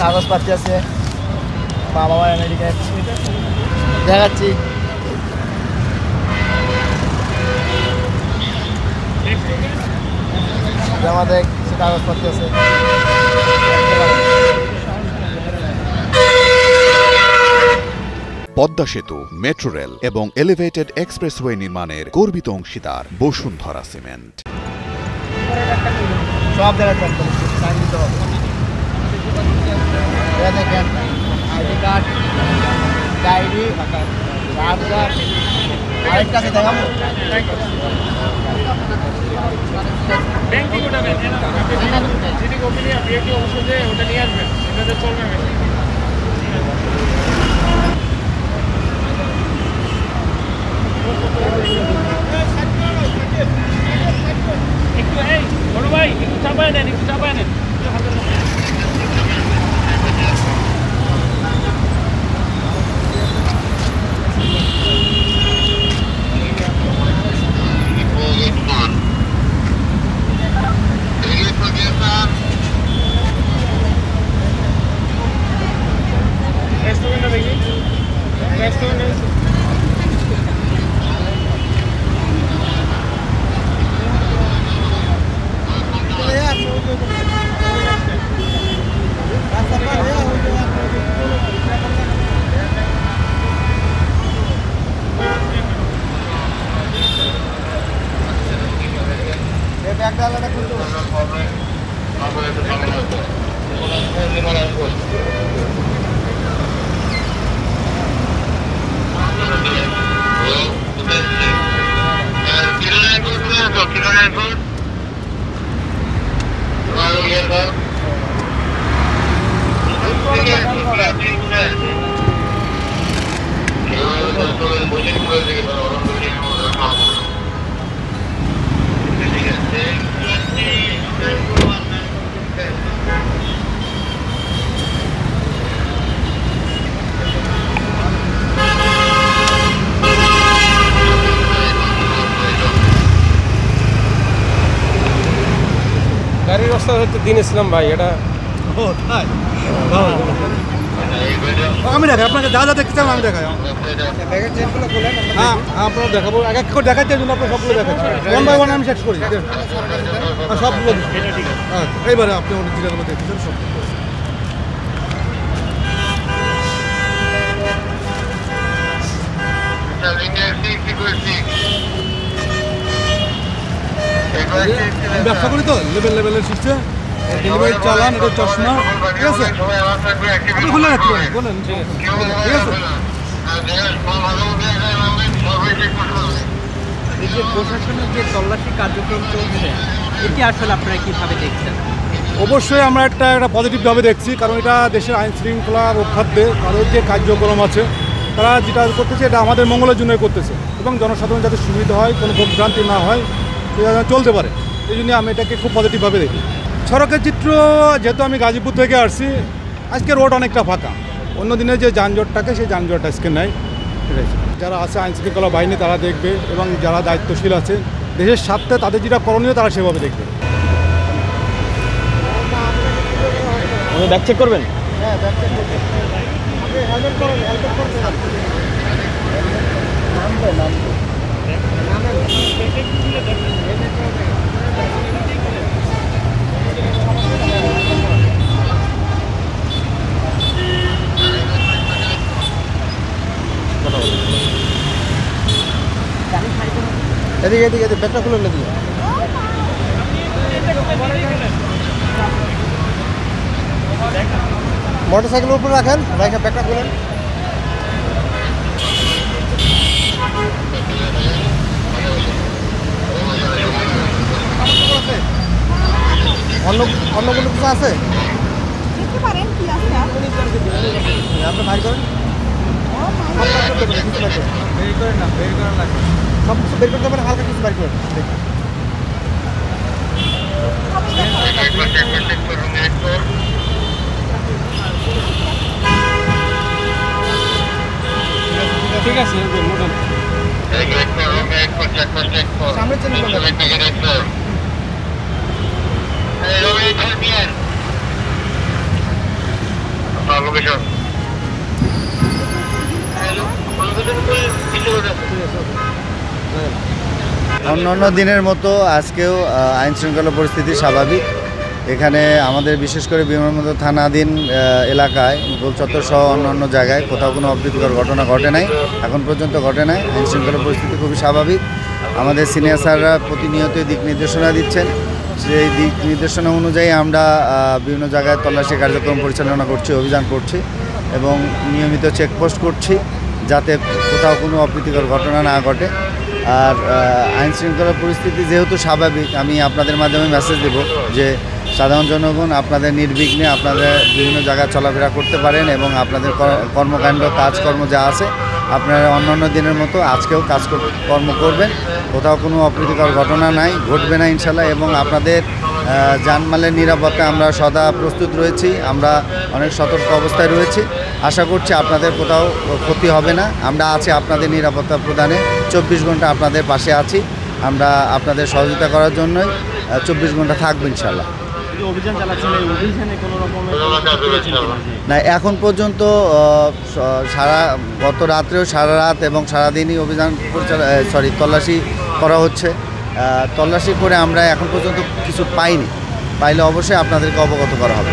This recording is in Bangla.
কাগজপাতি আছে, বাবা মা আমেরিকায় দেখাচ্ছি। আমাদের কিছু কাগজপত্র আছে। পদ্মা সেতু, মেট্রো রেল এবং এলিভেটেড এক্সপ্রেসওয়ে নির্মাণের গর্বিত অংশীদার বসুন্ধরা সিমেন্ট। সব জায়গায় দেখেন আইডি কার্ড, ডায়েরি, আরেকটা আছে দেখাবো। ব্যাংকিং ওটা যেটি কোম্পানি আপনি অবশ্যই ওটা নিয়ে আসবেন, এটাতে চলবে না। একটু এই বড় ভাই একটু চাপায় নেন, একটু চাপায় নেন। গাড়ির অবস্থা হচ্ছে দিন ইসলাম ভাই, এটা আমি দেখাই আপনাকে যা যা দেখতে চান আমি দেখাই। হ্যাঁ আপনারা দেখাবো, এক এক করে দেখাচ্ছি, জন্য আপনার সবগুলো দেখাচ্ছি। ওয়ান বাই ওয়ান আমি শেষ করি সবগুলো। হ্যাঁ এইবারে আপনি অনেক জিনিসগুলো দেখেছেন সব। ব্যবসা করি তো লেভেলের সিস্টেম, ডেলিভারি চালান, এটা চশমা, ঠিক আছে? আপনি খুলে রাখতে পারেন, বলেন, ঠিক আছে? এই যে প্রশাসনের যে তল্লাশি কার্যক্রম চলছে, এটি আসলে আপনারা কীভাবে দেখছেন? অবশ্যই আমরা একটা পজিটিভভাবে দেখছি, কারণ এটা দেশের আইন শৃঙ্খলা রক্ষার্থে তাদের যে কার্যক্রম আছে তারা যেটা করতেছে এটা আমাদের মঙ্গলের জন্যই করতেছে, এবং জনসাধারণ যাতে সুবিধা হয়, কোনো ভোগান্তি না হয়, চলতে পারে, এই জন্য আমি এটাকে খুব পজিটিভভাবে দেখি। সড়কের চিত্র, যেহেতু আমি গাজীপুর থেকে আসছি, আজকে রোড অনেকটা ফাঁকা। অন্য দিনে যে যানজটটাকে সেই যানজট আজকে নাই। ঠিক আছে, যারা আছে আইন শৃঙ্খলা বাহিনী তারা দেখবে, এবং যারা দায়িত্বশীল আছে দেশের স্বার্থে তাদের যেটা করণীয় তারা সেভাবে দেখবে। ব্যাক চেক করবেন? হ্যাঁ ব্যাক চেক করবেন। এদিকে এদিকে ব্যাগটা খুলে দিই। মোটরসাইকেলের উপরে রাখেন, রাখে ব্যাগটা খুলেন। অন্য কোনো কিছু আছে? আপনি ভাই করেন, সব কিছু বের করতে পারেন, হালকা কিছু বের করেন। ঠিক আছে, সামনে চেঞ্জ করবেন। অন্যান্য দিনের মতো আজকেও আইন শৃঙ্খলা পরিস্থিতি স্বাভাবিক। এখানে আমাদের বিশেষ করে বিমানবন্দর থানাধীন এলাকায় গোল চত্বর সহ অন্যান্য জায়গায় কোথাও কোনো অপ্রীতিকর ঘটনা ঘটে নাই, এখন পর্যন্ত ঘটে নাই। আইন শৃঙ্খলা পরিস্থিতি খুবই স্বাভাবিক। আমাদের সিনিয়র স্যাররা প্রতিনিয়তই দিক নির্দেশনা দিচ্ছেন, সেই দিক নির্দেশনা অনুযায়ী আমরা বিভিন্ন জায়গায় তল্লাশি কার্যক্রম পরিচালনা করছি, অভিযান করছি এবং নিয়মিত চেকপোস্ট করছি যাতে কোথাও কোনো অপ্রীতিকর ঘটনা না ঘটে। আর আইন শৃঙ্খলা পরিস্থিতি যেহেতু স্বাভাবিক, আমি আপনাদের মাধ্যমে মেসেজ দেব যে সাধারণ জনগণ আপনাদের নির্বিঘ্নে আপনাদের বিভিন্ন জায়গায় চলাফেরা করতে পারেন এবং আপনাদের কর্মকাণ্ড কাজকর্ম যা আছে আপনারা অন্যান্য দিনের মতো আজকেও কর্ম করবেন। কোথাও কোনো অপ্রীতিকর ঘটনা নাই, ঘটবে না ইনশাল্লাহ। এবং আপনাদের জানমালের নিরাপত্তা আমরা সদা প্রস্তুত রয়েছি, আমরা অনেক সতর্ক অবস্থায় রয়েছি। আশা করছি আপনাদের কোথাও ক্ষতি হবে না। আমরা আছি আপনাদের নিরাপত্তা প্রদানে, 24 ঘন্টা আপনাদের পাশে আছি। আমরা আপনাদের সহযোগিতা করার জন্যই 24 ঘন্টা থাকবো ইনশাল্লাহ। অভিযান চালাচ্ছেন, এই অভিযানে কোনো রকমের না, এখন পর্যন্ত গত রাত্রেও সারা রাত এবং সারাদিনই অভিযান তল্লাশি করা হচ্ছে। তল্লাশি করে আমরা এখন পর্যন্ত কিছু পাইনি, পাইলে অবশ্যই আপনাদেরকে অবগত করা হবে।